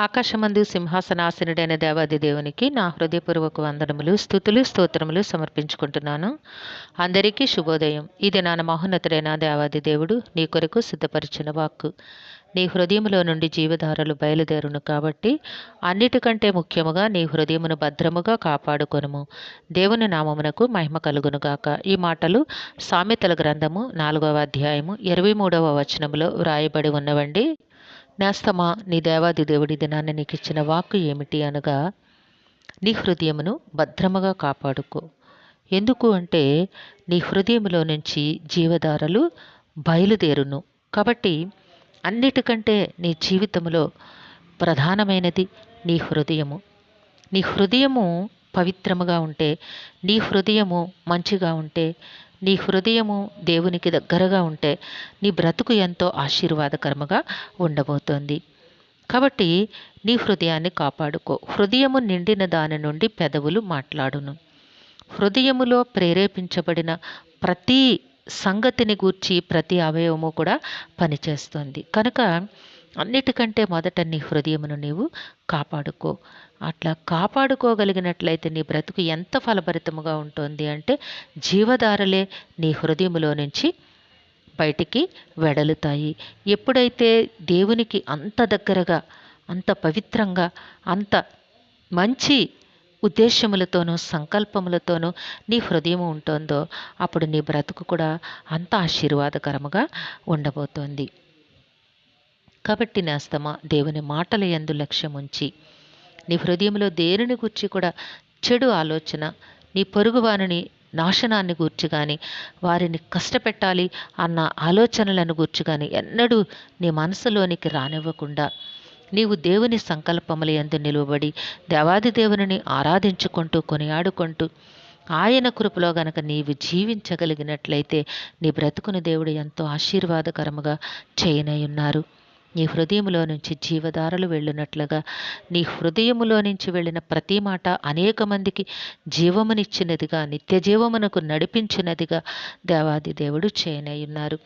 ఆకాశమందు సింహాసనాసనుడైన దేవాది దేవునికి నా హృదయపూర్వక వందనములు, స్తుతులు, స్తోత్రములు సమర్పించుకుంటున్నాను. అందరికీ శుభోదయం. ఇది నా మహోన్నతుడైన దేవాది దేవుడు నీ కొరకు సిద్ధపరిచిన వాక్కు. నీ హృదయములో నుండి జీవధారలు బయలుదేరును కాబట్టి అన్నిటికంటే ముఖ్యముగా నీ హృదయమును భద్రముగా కాపాడుకొనుము. దేవుని నామమునకు మహిమ కలుగునుగాక. ఈ మాటలు సామెతల గ్రంథము 4వ అధ్యాయము 23వ వచనములో వ్రాయబడి ఉన్నవండి. నేస్తమా, నీ దేవాది దేవుడి దినాన్ని నీకు ఇచ్చిన వాక్కు ఏమిటి అనగా, నీ హృదయమును భద్రముగా కాపాడుకో. ఎందుకు అంటే నీ హృదయములో నుంచి జీవధారలు బయలుదేరును. కాబట్టి అన్నిటికంటే నీ జీవితంలో ప్రధానమైనది నీ హృదయము. నీ హృదయము పవిత్రముగా ఉంటే, నీ హృదయము మంచిగా ఉంటే, నీ హృదయము దేవునికి దగ్గరగా ఉంటే నీ బ్రతుకు ఎంతో ఆశీర్వాదకరముగా ఉండబోతోంది. కాబట్టి నీ హృదయాన్ని కాపాడుకో. హృదయము నిండిన దాని నుండి పెదవులు మాట్లాడును. హృదయములో ప్రేరేపించబడిన ప్రతి సంగతిని గూర్చి ప్రతి అవయవము కూడా పనిచేస్తుంది. కనుక అన్నిటికంటే మొదట నీ హృదయమును నీవు కాపాడుకో. అట్లా కాపాడుకోగలిగినట్లయితే నీ బ్రతుకు ఎంత ఫలభరితముగా ఉంటుంది అంటే, జీవధారలే నీ హృదయములో నుంచి బయటికి వెడలుతాయి. ఎప్పుడైతే దేవునికి అంత దగ్గరగా, అంత పవిత్రంగా, అంత మంచి ఉద్దేశములతోనూ సంకల్పములతోనూ నీ హృదయం ఉంటుందో అప్పుడు నీ బ్రతుకు కూడా అంత ఆశీర్వాదకరముగా ఉండబోతోంది. కాబట్టి నేస్తమా, దేవుని మాటల యందు లక్ష్యం ఉంచి నీ హృదయంలో దేనిని గూర్చి కూడా చెడు ఆలోచన, నీ పొరుగువారిని నాశనాన్ని గూర్చి కానీ, వారిని కష్టపెట్టాలి అన్న ఆలోచనలను గూర్చి కానీ ఎన్నడూ నీ మనసులోనికి రానివ్వకుండా నీవు దేవుని సంకల్పముల యందు నిలువబడి దేవాది దేవుని ఆరాధించుకుంటూ కొనియాడుకుంటూ ఆయన కృపలో గనక నీవు జీవించగలిగినట్లయితే నీ బ్రతుకును దేవుడు ఎంతో ఆశీర్వాదకరముగా చేయనయున్నారు. నీ హృదయములో నుంచి జీవధారలు వెళ్ళినట్లుగా నీ హృదయములో నుంచి వెళ్ళిన ప్రతి మాట అనేక మందికి జీవమునిచ్చినదిగా, నిత్య జీవమునకు నడిపించినదిగా దేవాది దేవుడు చేయనయున్నారు.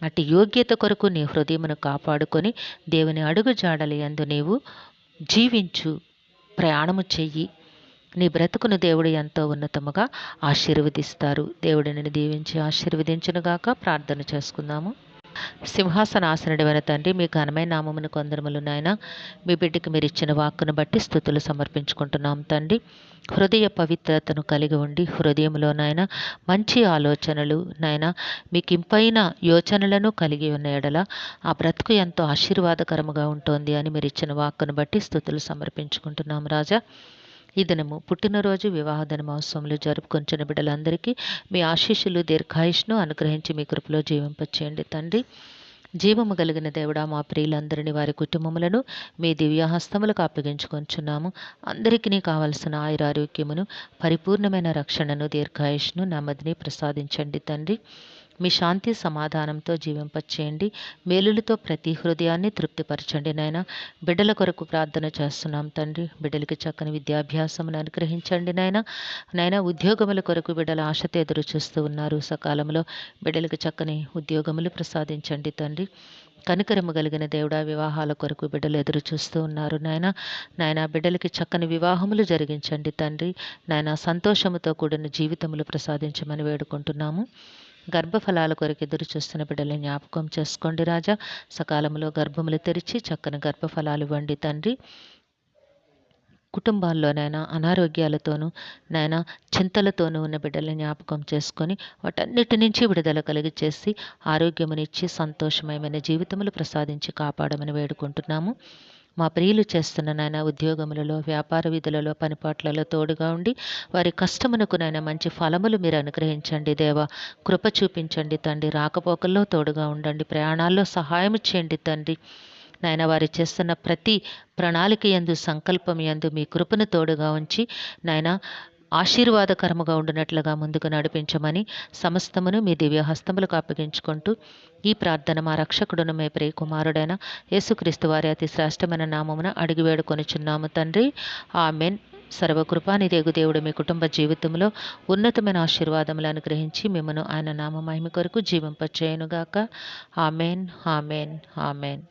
అటు యోగ్యత కొరకు నీ హృదయమును కాపాడుకొని దేవుని అడుగు జాడలి యందు నీవు జీవించు, ప్రయాణము చెయ్యి. నీ బ్రతుకును దేవుడు ఎంతో ఉన్నతముగా ఆశీర్వదిస్తారు. దేవుడు నిన్ను దీవించి ఆశీర్వదించునుగాక. ప్రార్థన చేసుకుందాము. సింహాసనాసనుడైన తండ్రి, మీ ఘనమైన నామమును కొందరములు నాయన, మీ బిడ్డకి మీరు ఇచ్చిన వాక్కును బట్టి స్తుతులు సమర్పించుకుంటున్నాం తండ్రి. హృదయ పవిత్రతను కలిగి ఉండి హృదయంలో నాయన మంచి ఆలోచనలు నాయన మీకు ఇంపైన యోచనలను కలిగి ఉన్న ఎడల ఆ బ్రతుకు ఎంతో ఆశీర్వాదకరముగా ఉంటుంది అని మీరు ఇచ్చిన వాక్కును బట్టి స్తుతులు సమర్పించుకుంటున్నాం రాజా. ఈ దినము పుట్టినరోజు, వివాహ దినమోత్సవములు జరుపుకొంచిన బిడ్డలందరికీ మీ ఆశీస్సులు, దీర్ఘాయుష్ను అనుగ్రహించి మీ కృపలో జీవింపచేయండి తండ్రి. జీవము కలిగిన దేవుడా, మా ప్రియులందరినీ వారి కుటుంబములను మీ దివ్యహస్తములకు అప్పగించుకొంచున్నాము. అందరికీ కావలసిన ఆయురారోగ్యమును, పరిపూర్ణమైన రక్షణను, దీర్ఘాయుష్ను, నెమ్మదిని ప్రసాదించండి తండ్రి. మీ శాంతి సమాధానంతో జీవింపచేయండి. మేలులతో ప్రతి హృదయాన్ని తృప్తిపరచండి నాయన. బిడ్డల కొరకు ప్రార్థన చేస్తున్నాం తండ్రి. బిడ్డలకి చక్కని విద్యాభ్యాసమును అనుగ్రహించండి నాయన. ఉద్యోగముల కొరకు బిడ్డల ఆశతో ఎదురు చూస్తూ ఉన్నారు. సకాలంలో బిడ్డలకు చక్కని ఉద్యోగములు ప్రసాదించండి తండ్రి. కనికరము కలిగిన దేవుడా, వివాహాల కొరకు బిడ్డలు ఎదురు చూస్తూ ఉన్నారు నాయన. బిడ్డలకి చక్కని వివాహములు జరిగించండి తండ్రి. నాయన, సంతోషముతో కూడిన జీవితములు ప్రసాదించమని వేడుకుంటున్నాము. గర్భఫలాల కొరకు ఎదురు చూస్తున్న బిడ్డలను జ్ఞాపకం చేసుకోండి రాజా. సకాలంలో గర్భములు తెరిచి చక్కని గర్భఫలాలు ఇవ్వండి తండ్రి. కుటుంబాల్లోనైనా అనారోగ్యాలతోనూ నాయన చింతలతోనూ ఉన్న బిడ్డల్ని జ్ఞాపకం చేసుకొని వాటన్నిటి నుంచి విడుదల కలిగి చేసి ఆరోగ్యమునిచ్చి సంతోషమయమైన జీవితములు ప్రసాదించి కాపాడమని వేడుకుంటున్నాము. మా ప్రియులు చేస్తున్న నాయన ఉద్యోగములలో, వ్యాపార విధులలో, పనిపాట్లలో తోడుగా ఉండి వారి కష్టమునకు నాయన మంచి ఫలములు మీరు అనుగ్రహించండి దేవా. కృప చూపించండి తండ్రి. రాకపోకల్లో తోడుగా ఉండండి. ప్రయాణాల్లో సహాయం చేయండి తండ్రి. నాయన, వారు చేస్తున్న ప్రతి ప్రణాళిక యందు, సంకల్పం యందు మీ కృపను తోడుగా ఉంచి నాయన ఆశీర్వాదకరముగా ఉండినట్లుగా ముందుకు నడిపించమని సమస్తమును మీ దివ్య హస్తములకు అప్పగించుకుంటూ ఈ ప్రార్థన మా రక్షకుడును మే ప్రియ కుమారుడైన యేసుక్రీస్తు వారి అతి శ్రేష్టమైన నామమున అడిగి వేడుకొనుచున్నాము తండ్రి. ఆమెన్. సర్వకృపానిదేగు దేవుడు మీ కుటుంబ జీవితంలో ఉన్నతమైన ఆశీర్వాదములు అనుగ్రహించి మిమ్మను ఆయన నామ మహిమ కొరకు జీవింపచేయునుగాక. Amen, amen, amen.